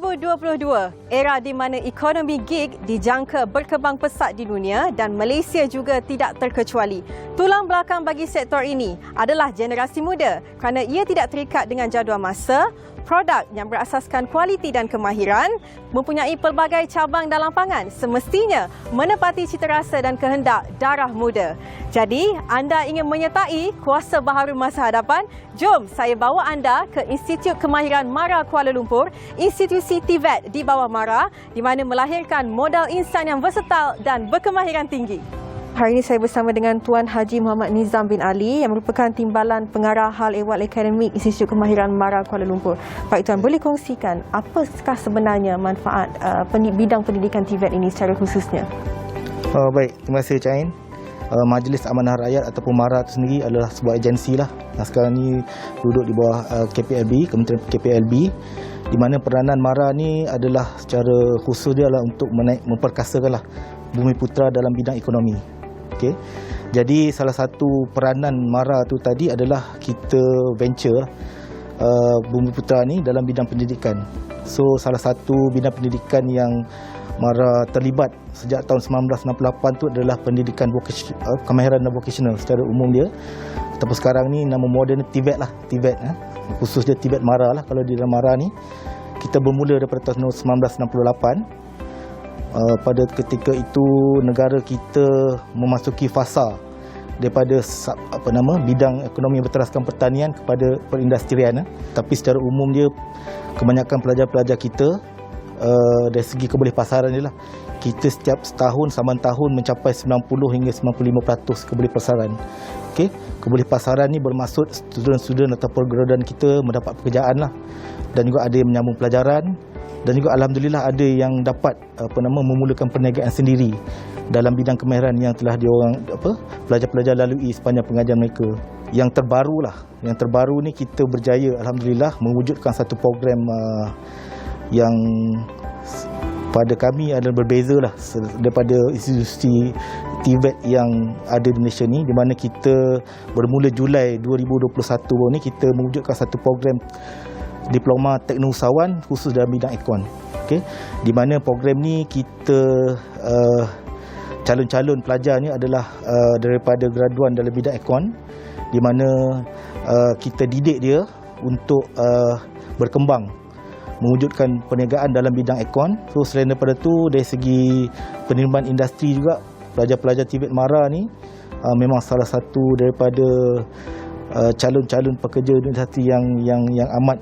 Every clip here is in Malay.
2022, era di mana ekonomi gig dijangka berkembang pesat di dunia dan Malaysia juga tidak terkecuali. Tulang belakang bagi sektor ini adalah generasi muda kerana ia tidak terikat dengan jadual masa, produk yang berasaskan kualiti dan kemahiran, mempunyai pelbagai cabang dalam pangan, semestinya menepati citarasa dan kehendak darah muda. Jadi, anda ingin menyertai kuasa baharu masa hadapan? Jom saya bawa anda ke Institut Kemahiran MARA Kuala Lumpur, institusi TVET di bawah MARA, di mana melahirkan modal insan yang versatil dan berkemahiran tinggi. Hari ini saya bersama dengan Tuan Haji Muhammad Nizam bin Ali yang merupakan Timbalan Pengarah Hal Ehwal Akademik Institut Kemahiran MARA Kuala Lumpur. Baik Tuan, boleh kongsikan apakah sebenarnya manfaat bidang pendidikan TVET ini secara khususnya? Baik, terima kasih Cik Ain. Majlis Amanah Rakyat ataupun MARA itu sendiri adalah sebuah agensi lah. Sekarang ni duduk di bawah KPLB, Kementerian KPLB, di mana peranan MARA ni adalah secara khusus dia adalah untuk memperkasakanlah Bumi Putera dalam bidang ekonomi. Okay. Jadi salah satu peranan MARA tu tadi adalah kita venture Bumi Putera ni dalam bidang pendidikan. So salah satu bidang pendidikan yang MARA terlibat sejak tahun 1968 tu adalah pendidikan kemahiran dan vocational secara umum dia. Ataupun sekarang ni nama moden TVET lah, TVET khusus dia TVET MARA lah. Kalau di dalam MARA ni kita bermula daripada tahun 1968. Pada ketika itu negara kita memasuki fasa daripada bidang ekonomi yang berteraskan pertanian kepada perindustrian. Tapi secara umum dia kebanyakan pelajar-pelajar kita dari segi kebolehpasaran dia lah, kita setiap setahun saman tahun mencapai 90 hingga 95% kebolehpasaran. Okey, kebolehpasaran ni bermaksud student-student atau graduan kita mendapat pekerjaan lah, dan juga ada yang menyambung pelajaran, dan juga alhamdulillah ada yang dapat memulakan perniagaan sendiri dalam bidang kemahiran yang telah pelajar-pelajar lalui sepanjang pengajian mereka. Yang terbaru ni kita berjaya alhamdulillah mewujudkan satu program yang pada kami adalah berbeza lah daripada institusi TVET yang ada di Malaysia ni, di mana kita bermula Julai 2021 ni kita mewujudkan satu program Diploma Teknousahawan khusus dalam bidang ekon. Okay. Di mana program ni kita calon-calon pelajar ni adalah daripada graduan dalam bidang ekon, di mana kita didik dia untuk berkembang mewujudkan perniagaan dalam bidang ekon. So selain daripada tu, dari segi penerimaan industri juga, pelajar-pelajar TVET MARA ni memang salah satu daripada calon-calon pekerja industri yang amat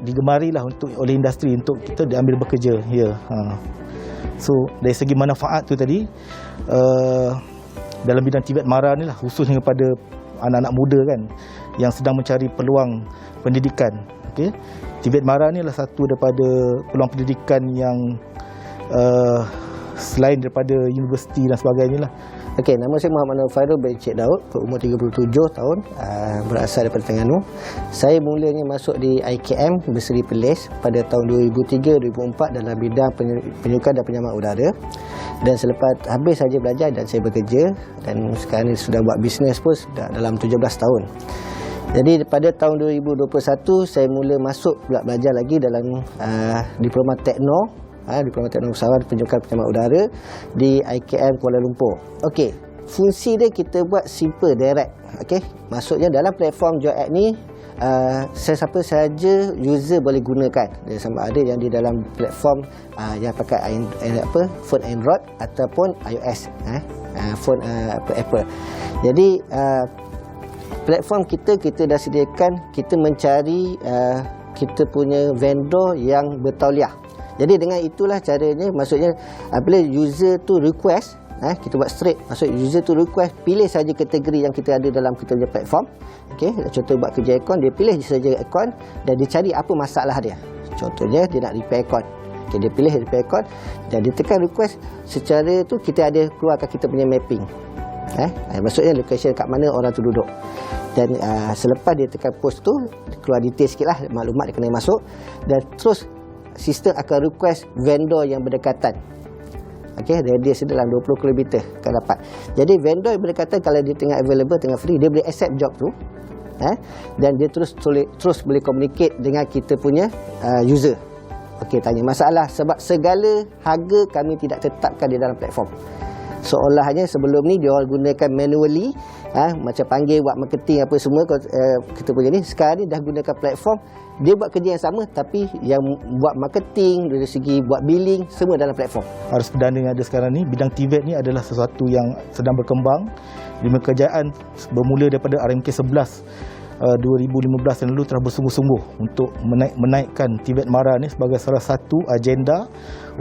digemari lah oleh industri untuk kita diambil bekerja. So dari segi manfaat tu tadi dalam bidang TVET MARA ni lah, khususnya kepada anak-anak muda kan yang sedang mencari peluang pendidikan. Okay. TVET MARA ni adalah satu daripada peluang pendidikan yang selain daripada universiti dan sebagainya lah. Okey, nama saya Muhammad Nur Fairul bin Cik Daud, berumur 37 tahun, berasal daripada Terengganu. Saya mulanya masuk di IKM Berseri Perlis pada tahun 2003-2004 dalam bidang penyukan dan penyamaan udara. Dan selepas habis saja belajar dan saya bekerja, dan sekarang ni sudah buat bisnes pun sudah dalam 17 tahun. Jadi pada tahun 2021 saya mula masuk pula belajar lagi dalam Diploma Diploma Teknousahawan Penyukan Penyamaan Udara di IKM Kuala Lumpur. Okey, fungsi dia kita buat simple, direct. Okey, maksudnya dalam platform Joy App ni siapa saja user boleh gunakan. Dia sama ada yang di dalam platform yang pakai phone Android ataupun iOS, phone Apple. Jadi platform kita dah sediakan, kita mencari kita punya vendor yang bertauliah. Jadi dengan itulah caranya, maksudnya apabila user tu request, kita buat straight, maksud user tu request, pilih saja kategori yang kita ada dalam kita punya platform. Okey, contoh buat kerja aircon, dia pilih saja aircon dan dia cari apa masalah dia. Contohnya dia nak repair aircon. Okey, dia pilih repair aircon dan dia tekan request, secara tu kita ada keluarkan kita punya mapping. Maksudnya location kat mana orang tu duduk. Dan selepas dia tekan post tu, keluar detail sikitlah maklumat dia kena masuk, dan terus sistem akan request vendor yang berdekatan. Okey, radius dalam 20 km akan dapat. Jadi vendor yang berdekatan, kalau dia tengah available, tengah free, dia boleh accept job tu. dan dia terus boleh communicate dengan kita punya user. Okey, tanya masalah sebab segala harga kami tidak tetapkan di dalam platform. Seolahnya sebelum ni dia orang gunakan manually, macam panggil buat marketing apa semua, kita punya ni sekarang ni dah gunakan platform. Dia buat kerja yang sama tapi yang buat marketing dari segi buat billing semua dalam platform. Harus perdana yang ada sekarang ni, bidang TVET ni adalah sesuatu yang sedang berkembang. Di kerjaan bermula daripada RMK 11 2015 yang lalu telah bersungguh-sungguh untuk menaikkan TVET MARA ni sebagai salah satu agenda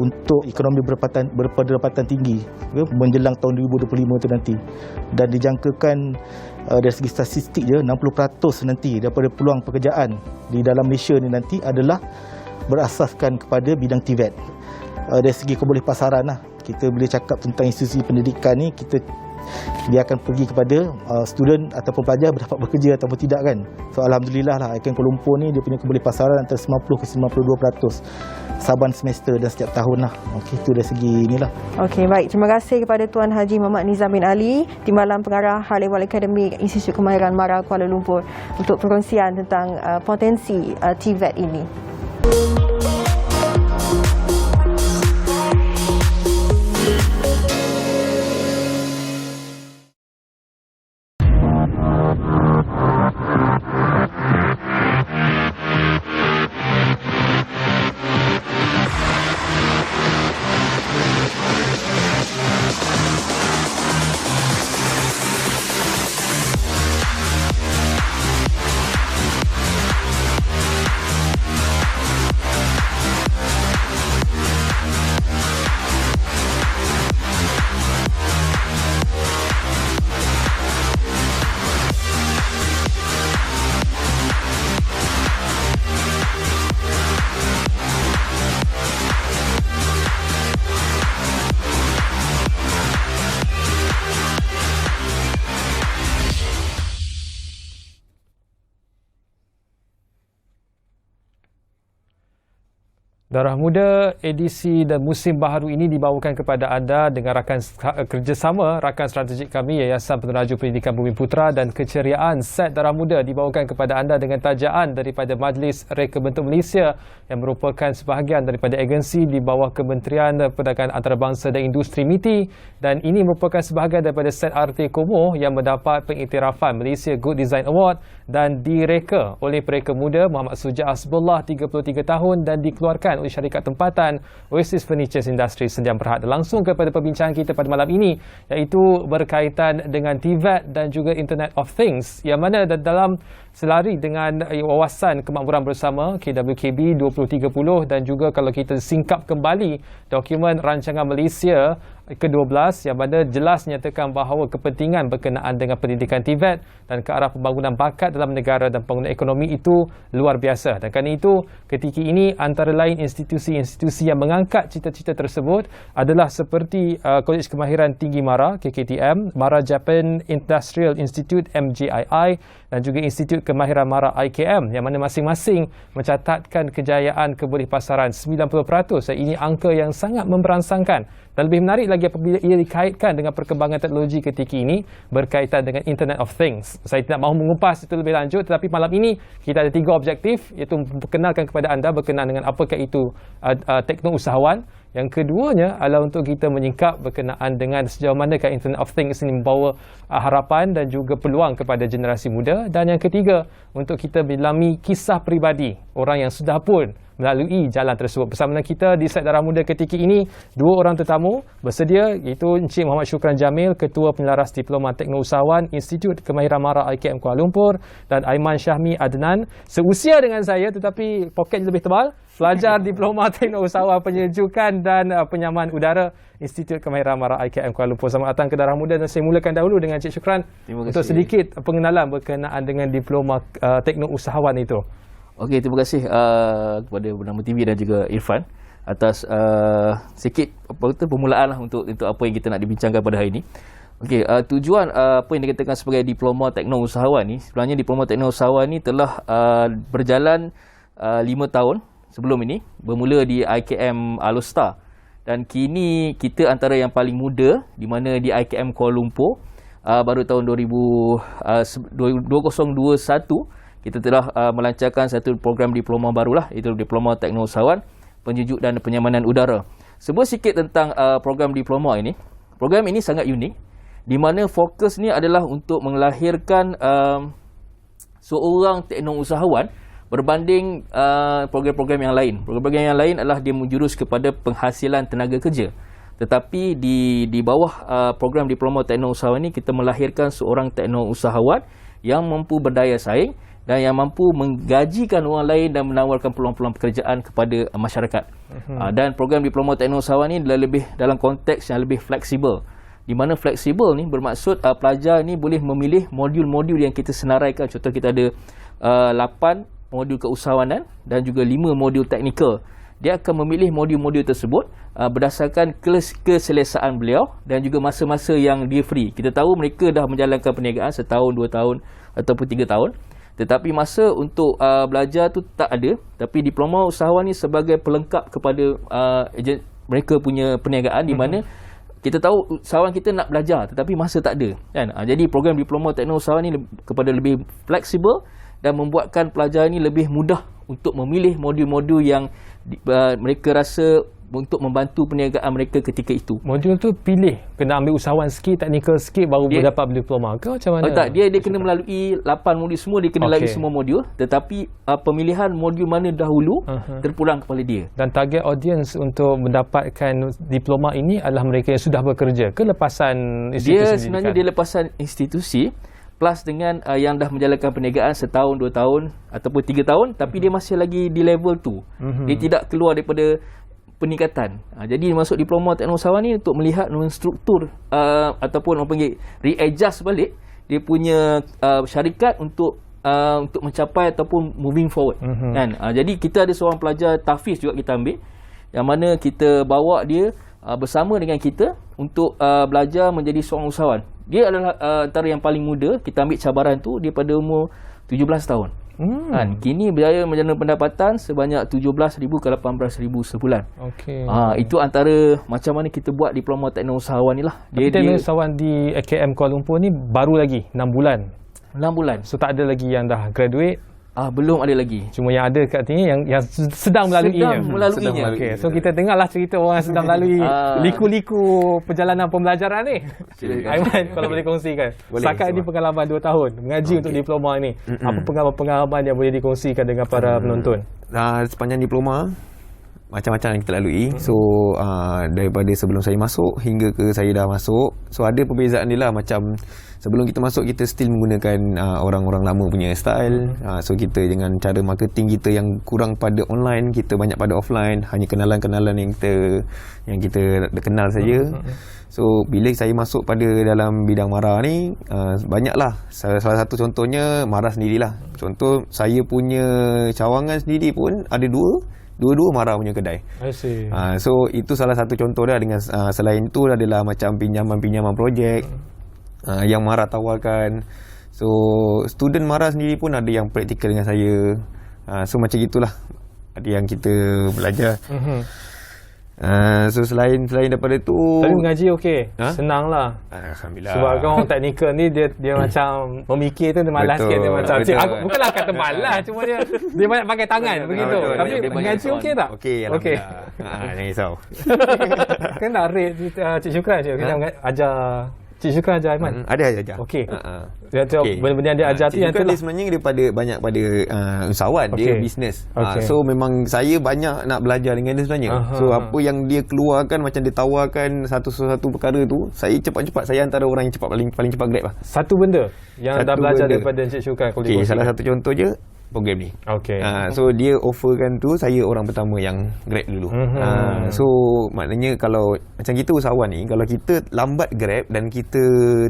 untuk ekonomi berpendapatan tinggi menjelang tahun 2025 tu nanti. Dan dijangkakan dari segi statistik je 60% nanti daripada peluang pekerjaan di dalam Malaysia ni nanti adalah berasaskan kepada bidang TVET. Dari segi kebolehpasaran lah, kita boleh cakap tentang institusi pendidikan ni, dia akan pergi kepada student ataupun pelajar dapat bekerja ataupun tidak kan. So alhamdulillah lah IKM Kuala Lumpur ni dia punya kebolehpasaran antara 90 ke 92% saban semester dan setiap tahun lah. Okey, itu dari segi inilah. Okey, baik. Terima kasih kepada Tuan Haji Muhammad Nizam bin Ali, Timbalan Pengarah High Level Academic Institut Kemahiran MARA Kuala Lumpur untuk perkongsian tentang potensi TVET ini. Darah Muda edisi dan musim baharu ini dibawakan kepada anda dengan rakan kerjasama rakan strategik kami Yayasan Peneraju Pendidikan Bumi Putra, dan keceriaan set Darah Muda dibawakan kepada anda dengan tajaan daripada Majlis Reka Bentuk Malaysia yang merupakan sebahagian daripada agensi di bawah Kementerian Perdagangan Antarabangsa dan Industri MITI, dan ini merupakan sebahagian daripada set RT Komo yang mendapat pengiktirafan Malaysia Good Design Award dan direka oleh Pereka Muda Muhammad Suja Asbullah 33 tahun dan dikeluarkan oleh syarikat tempatan Oasis Furniture Industry Sdn Bhd. Langsung kepada perbincangan kita pada malam ini, iaitu berkaitan dengan TVET dan juga Internet of Things, yang mana dalam selari dengan wawasan kemakmuran bersama KWKB 2030, dan juga kalau kita singkap kembali dokumen rancangan Malaysia ke-12 yang mana jelas nyatakan bahawa kepentingan berkenaan dengan pendidikan TVET dan ke arah pembangunan bakat dalam negara dan pembangunan ekonomi itu luar biasa. Dan kerana itu ketika ini antara lain institusi-institusi yang mengangkat cita-cita tersebut adalah seperti Kolej Kemahiran Tinggi MARA KKTM, MARA Japan Industrial Institute MJII, dan juga Institut Kemahiran MARA IKM, yang mana masing-masing mencatatkan kejayaan kebolehpasaran 90%. Ini angka yang sangat memberangsangkan. Dan lebih menarik lagi apabila ia dikaitkan dengan perkembangan teknologi ketika ini berkaitan dengan Internet of Things. Saya tidak mahu mengupas itu lebih lanjut, tetapi malam ini kita ada 3 objektif, iaitu memperkenalkan kepada anda berkenaan dengan apakah itu tekno-usahawan. Yang keduanya adalah untuk kita menyingkap berkenaan dengan sejauh manakah Internet of Things ini membawa harapan dan juga peluang kepada generasi muda. Dan yang ketiga, untuk kita menyelami kisah peribadi orang yang sudah pun melalui jalan tersebut. Bersama dengan kita di set Darah Muda ketika ini 2 orang tetamu bersedia, iaitu Encik Muhammad Syukran Jamil, Ketua Penyelaras Diploma Tekno-Usahawan Institut Kemahiran MARA IKM Kuala Lumpur, dan Aiman Syahmi Adnan, seusia dengan saya tetapi poketnya lebih tebal, pelajar Diploma Tekno-Usahawan Penyejukan dan Penyaman Udara Institut Kemahiran MARA IKM Kuala Lumpur. Selamat datang ke Darah Muda, dan saya mulakan dahulu dengan Encik Syukran untuk sedikit pengenalan berkenaan dengan Diploma Tekno-Usahawan itu. Okey, terima kasih kepada Bernama TV dan juga Irfan atas sikit permulaan lah untuk apa yang kita nak dibincangkan pada hari ini. Okey, tujuan apa yang dikatakan sebagai Diploma Tekno-Usahawan ni, sebenarnya Diploma Tekno-Usahawan ni telah berjalan 5 tahun sebelum ini, bermula di IKM Alostar, dan kini kita antara yang paling muda di mana di IKM Kuala Lumpur baru tahun 2021 kita telah melancarkan satu program diploma barulah, iaitu Diploma Teknologi Usahawan Penyejuk dan Penyamanan Udara. Sebut sikit tentang program diploma ini. Program ini sangat unik, di mana fokus ni adalah untuk melahirkan seorang teknologi usahawan berbanding program-program yang lain. Program-program yang lain adalah dia menjurus kepada penghasilan tenaga kerja. Tetapi di bawah program Diploma Teknologi Usahawan ini, kita melahirkan seorang teknologi usahawan yang mampu berdaya saing dan yang mampu menggajikan orang lain dan menawarkan peluang-peluang pekerjaan kepada masyarakat. Dan program Diploma Teknologi Usahawan ini lebih dalam konteks yang lebih fleksibel. Di mana fleksibel ni bermaksud pelajar ni boleh memilih modul-modul yang kita senaraikan. Contoh, kita ada 8 modul keusahawanan dan juga 5 modul teknikal. Dia akan memilih modul-modul tersebut berdasarkan keselesaan beliau dan juga masa-masa yang dia free. Kita tahu mereka dah menjalankan perniagaan setahun, 2 tahun ataupun 3 tahun. Tetapi masa untuk belajar tu tak ada. Tapi diploma usahawan ni sebagai pelengkap kepada mereka punya perniagaan, di mana kita tahu usahawan kita nak belajar tetapi masa tak ada, kan? Jadi program Diploma Teknologi Usahawan ni kepada lebih fleksibel dan membuatkan pelajar ni lebih mudah untuk memilih modul-modul yang mereka rasa untuk membantu perniagaan mereka ketika itu. Modul tu pilih, kena ambil usahawan sikit, teknikal sikit baru dia dapat diploma ke macam mana? Tak, dia kena melalui 8 modul semua, dia kena lalui semua modul, tetapi pemilihan modul mana dahulu terpulang kepada dia. Dan target audience untuk mendapatkan diploma ini adalah mereka yang sudah bekerja ke lepasan institusi dia sebenarnya dia lepasan institusi plus dengan yang dah menjalankan perniagaan setahun, 2 tahun ataupun 3 tahun, tapi dia masih lagi di level tu. Dia tidak keluar daripada peningkatan. Jadi masuk diploma teknologi usahawan ni untuk melihat struktur ataupun orang panggil readjust balik dia punya syarikat untuk mencapai ataupun moving forward. Kan? Jadi kita ada seorang pelajar Tafiz juga kita ambil, yang mana kita bawa dia bersama dengan kita untuk belajar menjadi seorang usahawan. Dia adalah antara yang paling muda. Kita ambil cabaran tu dia pada umur 17 tahun. Kan? Kini berjaya menjana pendapatan sebanyak 17,000 ke 18,000 sebulan. Itu antara macam mana kita buat diploma teknologi usahawan ni lah. Tapi teknologi usahawan di AKM Kuala Lumpur ni baru lagi 6 bulan. 6 bulan. So tak ada lagi yang dah graduate. Belum ada lagi. Cuma yang ada kat sini yang sedang melaluinya. Okay. So kita dengarlah cerita orang yang sedang melalui liku-liku perjalanan pembelajaran ni. Aiman, kalau boleh kongsikan. Setakat ini pengalaman 2 tahun mengaji untuk diploma ini. Apa pengalaman yang boleh dikongsikan dengan para penonton? Sepanjang diploma, macam-macam yang kita lalui. So daripada sebelum saya masuk hingga ke saya dah masuk, so ada perbezaan dia lah. Macam sebelum kita masuk, kita still menggunakan orang-orang lama punya style. So kita dengan cara marketing kita yang kurang pada online, kita banyak pada offline, hanya kenalan-kenalan yang kita kenal saja. So bila saya masuk pada dalam bidang MARA ni, banyaklah. Salah satu contohnya MARA sendirilah. Contoh, saya punya cawangan sendiri pun ada dua-dua MARA punya kedai. I see. So itu salah satu contoh dah. Dengan selain itu adalah macam pinjaman-pinjaman projek yang MARA tawarkan. So student MARA sendiri pun ada yang praktikal dengan saya. So macam gitulah, ada yang kita belajar. So selain daripada tu, tapi mengaji okey. Senang lah. Alhamdulillah. Sebab kan orang teknikal ni dia macam memikir tu dia malas sikit, dia macam aku bukanlah kata malas, cuma dia banyak pakai tangan begitu. Tapi mengaji okey tak? Okey, alhamdulillah. Jangan risau. Kan nak rate Cik Syukran je kita ajar Cik Syukran ajar Aiman. Ada ajar. Okey. Benda-benda yang dia ajar tu yang Syukran dia sebenarnya daripada banyak pada usahawan, dia bisnes. So memang saya banyak nak belajar dengan dia sebenarnya. So apa yang dia keluarkan, macam dia tawarkan satu perkara tu, saya cepat-cepat, saya antara orang yang paling cepat grab lah. Satu benda yang dah belajar daripada Cik Syukran. Okey, salah satu contoh je program ni. So dia offerkan tu, saya orang pertama yang grab dulu. So maknanya kalau macam kita usahawan ni, kalau kita lambat grab dan kita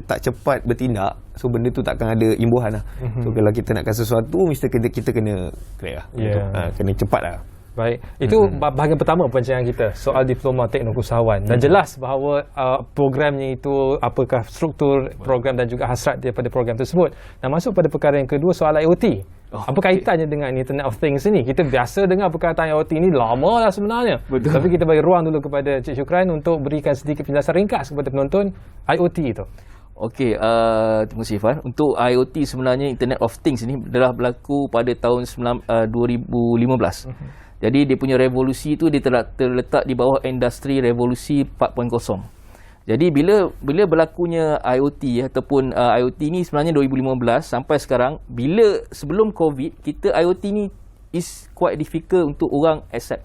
tak cepat bertindak, so benda tu takkan ada imbuhan lah. So kalau kita nakkan sesuatu, mesti kita kena grab lah. Kena cepat lah. Baik, itu bahagian pertama perbincangan kita soal diploma teknologi usahawan. Dan jelas bahawa programnya itu, apakah struktur program dan juga hasrat daripada program tersebut. Dan masuk pada perkara yang kedua, soal IoT. Apa kaitannya dengan Internet of Things ini? Kita biasa dengar perkataan IoT ini lama lah sebenarnya. Betul. Tapi kita bagi ruang dulu kepada Cik Syukran untuk berikan sedikit penjelasan ringkas kepada penonton IoT itu. Okey, terima kasih Irfan. Untuk IoT sebenarnya Internet of Things ni adalah berlaku pada tahun 2015. Jadi dia punya revolusi tu dia terletak di bawah industri revolusi 4.0. Jadi bila berlakunya IoT ataupun IoT ni sebenarnya 2015 sampai sekarang, bila sebelum COVID kita IoT ni is quite difficult untuk orang accept.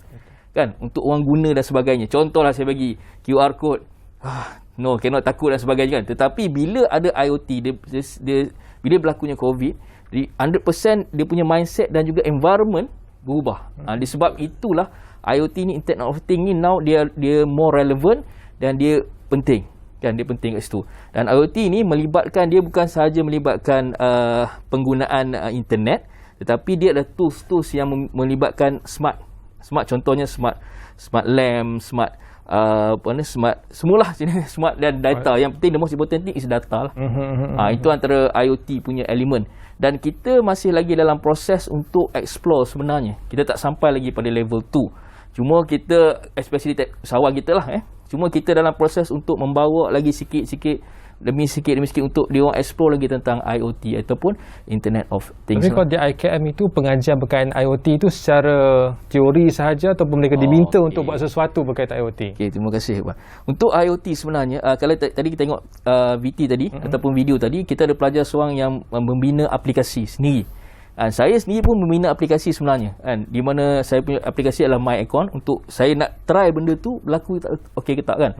Kan? Untuk orang guna dan sebagainya. Contohlah saya bagi QR code. No, cannot, takut dan sebagainya kan. Tetapi bila ada IoT, dia bila berlakunya COVID, 100% dia punya mindset dan juga environment berubah. Disebab itulah IoT ni, Internet of Things ni now dia more relevant dan dia penting. Kan, dia penting kat situ. Dan IoT ni melibatkan, dia bukan sahaja melibatkan penggunaan internet, tetapi dia ada tools yang melibatkan smart, contohnya smart lamp, smart semualah jenis smart dan data. Yang penting, the most important thing is data lah. Itu antara IoT punya elemen. Dan kita masih lagi dalam proses untuk explore sebenarnya. Kita tak sampai lagi pada level 2. Cuma kita, especially pesawat kita lah, cuma kita dalam proses untuk membawa lagi sikit demi sikit untuk dia orang explore lagi tentang IoT ataupun Internet of Things. Tapi kalau di IKM itu pengajian berkaitan IoT itu secara teori sahaja ataupun mereka diminta untuk buat sesuatu berkaitan IoT? Okey, terima kasih. Untuk IoT sebenarnya, kalau tadi kita tengok VT tadi ataupun video tadi, kita ada pelajar seorang yang membina aplikasi sendiri. Saya sendiri pun membina aplikasi sebenarnya, di mana saya punya aplikasi adalah My Account, untuk saya nak try benda tu berlaku okey ke tak kan.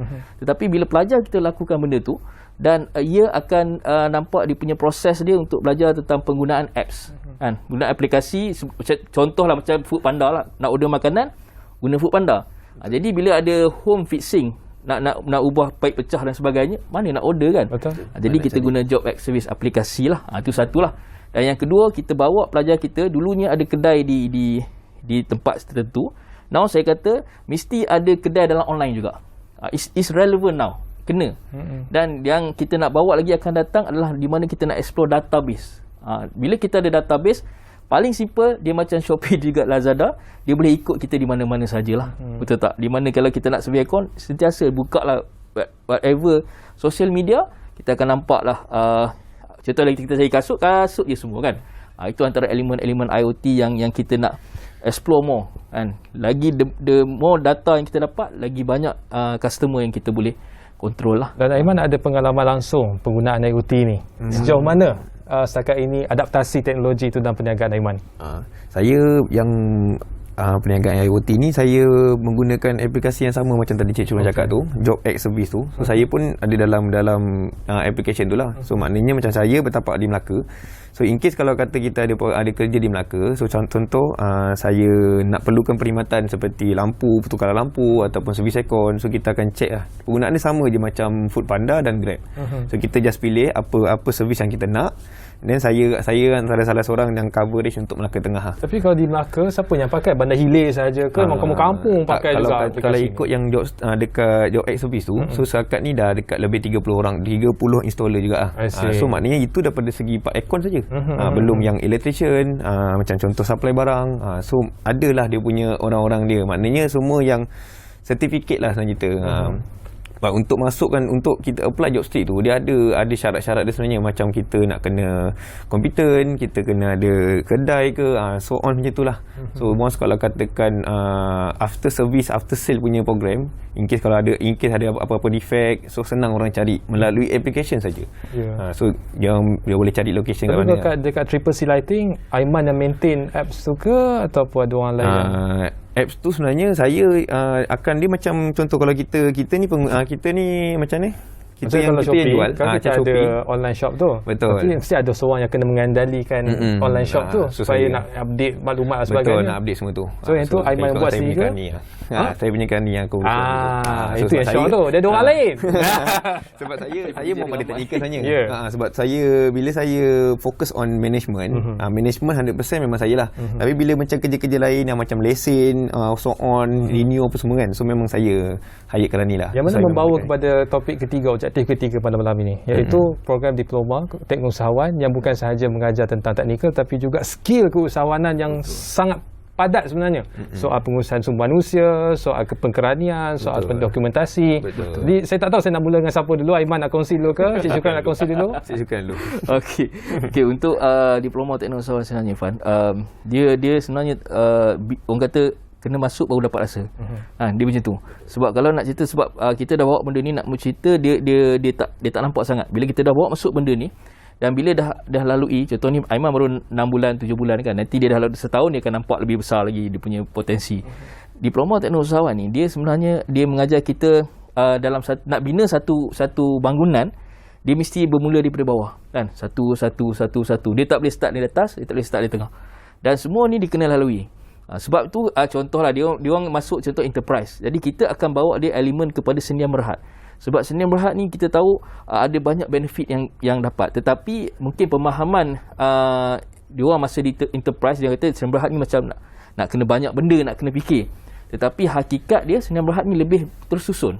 Tetapi bila pelajar kita lakukan benda tu, dan ia akan nampak dia punya proses dia untuk belajar tentang penggunaan apps, guna aplikasi. Contohlah macam Foodpanda lah, nak order makanan guna Foodpanda. Jadi bila ada home fixing, nak ubah paip pecah dan sebagainya, mana nak order kan. Betul. Jadi kita guna Job X Service aplikasi lah. Itu satulah. Dan yang kedua, kita bawa pelajar kita, dulunya ada kedai di tempat tertentu. Now saya kata mesti ada kedai dalam online juga. It's relevant now. Kena. Dan yang kita nak bawa lagi akan datang adalah di mana kita nak explore database. Bila kita ada database, paling simple, dia macam Shopee juga Lazada, dia boleh ikut kita di mana-mana sajalah. Betul tak? Di mana kalau kita nak survey account, sentiasa buka lah whatever social media, kita akan nampak lah. Contoh lagi kita cari kasut je semua kan. Itu antara elemen-elemen IoT yang kita nak explore more kan. Lagi the more data yang kita dapat, lagi banyak customer yang kita boleh kontrol lah. Dan Aiman ada pengalaman langsung penggunaan IoT ni. Sejauh mana setakat ini adaptasi teknologi itu dalam perniagaan Aiman? Saya yang perniagaan IoT ni, saya menggunakan aplikasi yang sama macam tadi Cik Curang cakap tu, Job X Service tu. So saya pun ada dalam application tu lah. So maknanya macam saya bertapak di Melaka. So in case kalau kata kita ada kerja di Melaka, so contoh saya nak perlukan perkhidmatan seperti lampu, pertukaran lampu ataupun servis aircon, so kita akan check lah. Penggunaan dia sama je macam Foodpanda dan Grab. So kita just pilih apa servis yang kita nak. Dan saya antara salah seorang yang coverage untuk Melaka Tengah. Tapi kalau di Melaka, siapa yang pakai? Bandar Hilir saja ke? Kampung pakai juga aplikasi? Kalau ikut yang dekat Job X Service tu, so setakat ni dah dekat lebih 30 orang, 30 installer juga lah. So maknanya itu daripada segi part aircon saja. Belum yang electrician, macam contoh supply barang. So adalah dia punya orang-orang dia. Maknanya semua yang sertifikat lah sebenarnya kita. Untuk masukkan, untuk kita apply job street tu, dia ada syarat-syarat dia sebenarnya. Macam kita nak kena kompeten, kita kena ada kedai ke, so on macam itulah. So once kalau katakan after service, after sale punya program, in case ada apa-apa defect, so senang orang cari melalui application saja. So dia boleh cari location kat mana. Dekat Triple C Lighting, Aiman yang maintain apps tu ke ataupun ada orang lain? Apps tu sebenarnya saya akan dia macam contoh kalau kita ni macam ni, kita yang jual kan kita ada online shop tu. Betul. Tapi mesti ada seorang yang kena mengendalikan online shop tu supaya nak update maklumat dan sebagainya. Betul, nak update semua tu. So yang tu Aiman buat sendiri ke? Saya punya kani yang aku itu yang shop tu. Dia ada orang lain. Sebab saya pun ada teknikal sebenarnya. Sebab bila saya fokus on management, management 100% memang saya lah. Tapi bila macam kerja-kerja lain yang macam lesen, so on, renew apa semua kan, so memang saya hire kerani lah. Yang mana membawa kepada topik ketiga, objektif ketiga pada malam ini, iaitu program diploma teknik usahawan yang bukan sahaja mengajar tentang teknikal tapi juga skill keusahawanan yang sangat padat sebenarnya. Soal pengurusan sumber manusia, soal pengkeranian, soal pendokumentasi. Jadi saya tak tahu saya nak mula dengan siapa dulu. Aiman nak kongsi dulu ke? Cik Syukran nak kongsi dulu? Cik Syukran dulu. Okey, untuk diploma teknologi usahawan sebenarnya Irfan, dia sebenarnya orang kata kena masuk baru dapat rasa. Dia macam tu. Sebab kalau nak cerita, sebab kita dah bawa benda ni, nak cerita dia tak nampak sangat. Bila kita dah bawa masuk benda ni, dan bila dah lalui, contoh ni Aiman baru 6 bulan 7 bulan kan, nanti dia dah lalui setahun, dia akan nampak lebih besar lagi dia punya potensi. Diploma teknologi usahawan ni, dia sebenarnya dia mengajar kita dalam nak bina satu bangunan, dia mesti bermula daripada bawah kan, satu. Dia tak boleh start dari atas, dia tak boleh start dari tengah, dan semua ni dia kena lalui. Sebab tu contohlah dia orang masuk contoh enterprise, jadi kita akan bawa dia elemen kepada senian berhad. Sebab senian berhad ni kita tahu ada banyak benefit yang dapat, tetapi mungkin pemahaman dia orang masa di enterprise, dia kata senian berhad ni macam nak kena banyak benda, nak kena fikir. Tetapi hakikat dia, senian berhad ni lebih tersusun,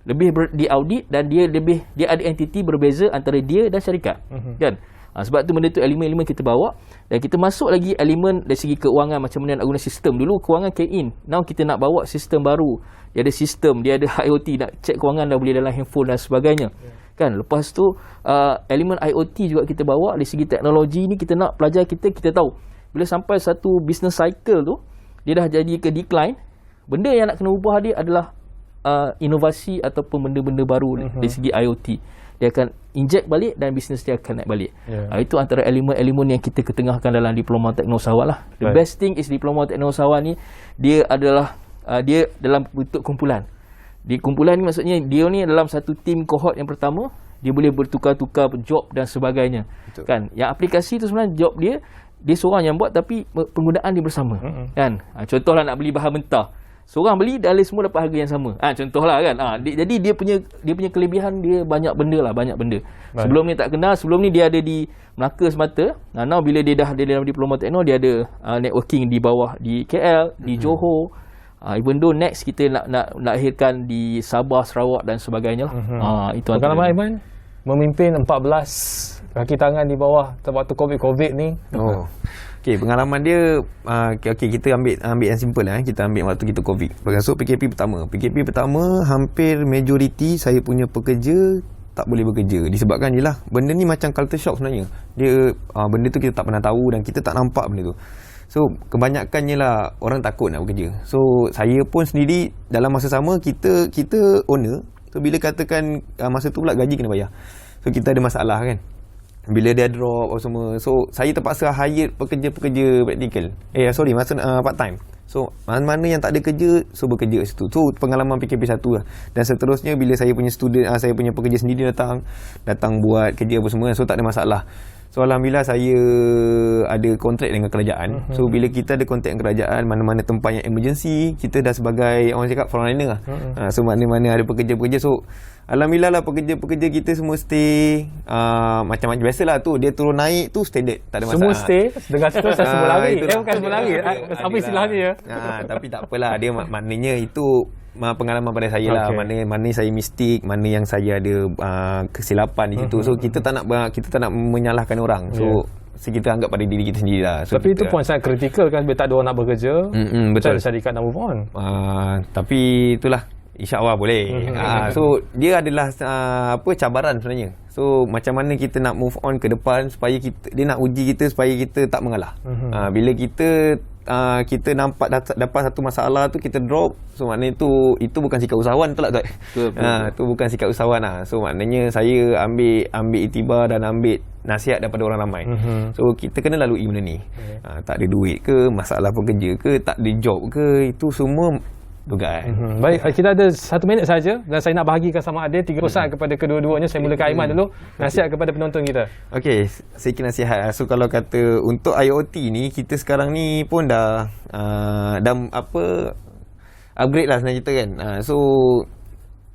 lebih diaudit, dan dia ada entiti berbeza antara dia dan syarikat. Kan? Sebab tu benda tu elemen-elemen kita bawa, dan kita masuk lagi elemen dari segi keuangan, macam mana nak guna sistem. Dulu kewangan key-in, now kita nak bawa sistem baru. Dia ada sistem, dia ada IoT, nak cek kewangan dah boleh dalam handphone dan sebagainya. Kan? Lepas tu elemen IoT juga kita bawa. Dari segi teknologi ni kita nak pelajar kita tahu bila sampai satu business cycle tu dia dah jadi ke decline, benda yang nak kena ubah dia adalah inovasi ataupun benda-benda baru dari segi IoT. Dia akan inject balik dan bisnes dia akan naik balik. Itu antara elemen-elemen yang kita ketengahkan dalam diploma teknologi usahawan lah. The best thing is diploma teknologi usahawan ni, dia adalah dia dalam bentuk kumpulan. Di kumpulan ni maksudnya dia ni dalam satu tim kohort yang pertama, dia boleh bertukar-tukar job dan sebagainya. Betul. Kan? Yang aplikasi tu sebenarnya job dia seorang yang buat, tapi penggunaan dia bersama. Kan? Contohlah nak beli bahan mentah, seorang beli, dah semua dapat harga yang sama. Contohlah kan. Jadi dia punya kelebihan, dia banyak benda. Baik. Sebelum ni tak kenal, sebelum ni dia ada di Melaka semata. Now bila dia dalam diploma teknologi, dia ada networking di bawah di KL, di Johor. Even though next kita nak lahirkan di Sabah, Sarawak dan sebagainya lah. Itu pengalaman Aiman memimpin 14 kaki tangan di bawah waktu COVID ni. Okey, pengalaman dia kita ambil yang simple lah. Kita ambil waktu kita COVID. So PKP pertama hampir majoriti saya punya pekerja tak boleh bekerja, disebabkan jelah benda ni macam culture shock sebenarnya. Dia benda tu kita tak pernah tahu dan kita tak nampak benda tu. So kebanyakannya lah orang takut nak bekerja. So saya pun sendiri dalam masa sama kita owner. So bila katakan masa tu pula gaji kena bayar, so kita ada masalah kan, bila dia drop apa semua. So saya terpaksa hire pekerja-pekerja praktikal, part time. So mana-mana yang tak ada kerja, so bekerja kat situ. So pengalaman PKP 1 lah. Dan seterusnya bila saya punya student, saya punya pekerja sendiri datang buat kerja apa semua, so tak ada masalah. So alhamdulillah saya ada kontrak dengan kerajaan. So bila kita ada kontrak dengan kerajaan, mana-mana tempat yang emergency, kita dah sebagai orang cakap frontliner lah. So mana-mana ada pekerja-pekerja, so alhamdulillah lah pekerja-pekerja kita semua stay. Macam-macam biasalah tu, dia turun naik tu standard, tak ada masalah. Semua stay dengan terus semua lari. Bukan semua lari. Apa istilahnya ya? Tapi tak apalah, dia maknanya itu pengalaman pada saya lah. Mana saya mistik, mana yang saya ada kesilapan di situ. So kita tak nak menyalahkan orang. So kita anggap pada diri kita sendiri lah. So, tapi itu pun sangat kritikal kan, bila tak ada orang nak bekerja. Betul. Syarikat nak move on. Tapi itulah, InsyaAllah boleh. So dia adalah cabaran sebenarnya. So macam mana kita nak move on ke depan, supaya dia nak uji kita supaya kita tak mengalah. Bila kita nampak dapat satu masalah tu, kita drop, so maknanya itu bukan sikap usahawan, betul tak Tuan? Itu bukan sikap usahawan lah. So maknanya saya ambil iktibar dan ambil nasihat daripada orang ramai. So kita kena lalui benda ni. Tak ada duit ke, masalah pekerja ke, tak ada job ke, itu semua dugaan. Baik, kita ada 1 minit saja dan saya nak bahagikan sama Adil 3 pesan kepada kedua-duanya. Saya mulakan Aiman dulu. Nasihat kepada penonton kita. Okey, sikit nasihat. So kalau kata untuk IoT ni, kita sekarang ni pun dah upgrade lah sebenarnya kita kan. So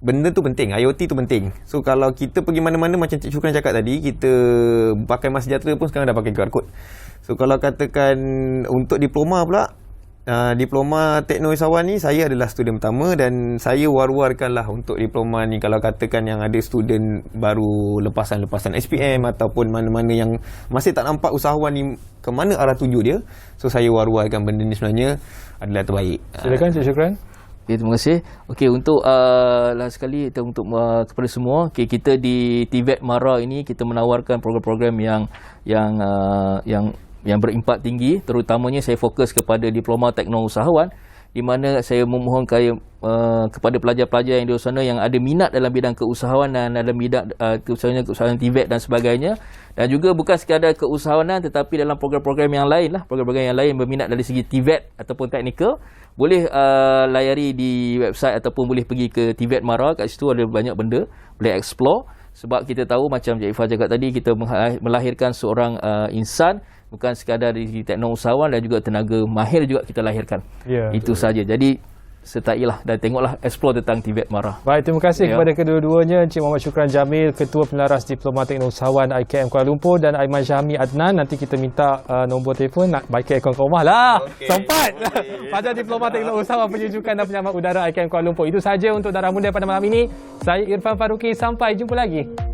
benda tu penting, IoT tu penting. So kalau kita pergi mana-mana, macam Cik Syukran cakap tadi, kita pakai Mas Sejahtera pun sekarang dah pakai QR code. So kalau katakan untuk diploma pula, diploma teknousahawan ni saya adalah student pertama dan saya war-warkanlah untuk diploma ni. Kalau katakan yang ada student baru lepasan SPM ataupun mana-mana yang masih tak nampak usahawan ni ke mana arah tuju dia, so saya war-warkan benda ni sebenarnya adalah terbaik. Silakan Cik Syukran. Okay, terima kasih. Okey, untuk last sekali untuk kepada semua, okay, kita di TVET MARA ini kita menawarkan program-program yang berimpak tinggi, terutamanya saya fokus kepada diploma teknousahawan, di mana saya memohon kepada pelajar-pelajar yang di sana yang ada minat dalam bidang keusahawanan, dalam bidang keusahawanan TVET dan sebagainya, dan juga bukan sekadar keusahawanan tetapi dalam program-program yang lain lah, program-program yang lain berminat dari segi TVET ataupun teknikal, boleh layari di website ataupun boleh pergi ke TVET MARA. Kat situ ada banyak benda boleh explore, sebab kita tahu macam Cik Ifah cakap tadi, kita melahirkan seorang insan bukan sekadar di teknousahawan, dan juga tenaga mahir juga kita lahirkan. Itu saja. Jadi sertailah dan tengoklah, explore tentang TVET MARA. Baik, terima kasih kepada kedua-duanya, Encik Muhammad Syukran Jamil, Ketua Pelaras Diploma Teknousahawan IKM Kuala Lumpur, dan Aiman Syahmi Adnan. Nanti kita minta nombor telefon, nak baik aircon ke rumah lah. Sempat. Pada Diploma Teknousahawan Penyejukan dan Penyelamat Udara IKM Kuala Lumpur. Itu saja untuk Darah Muda pada malam ini. Saya Irfan Faruqi, sampai jumpa lagi.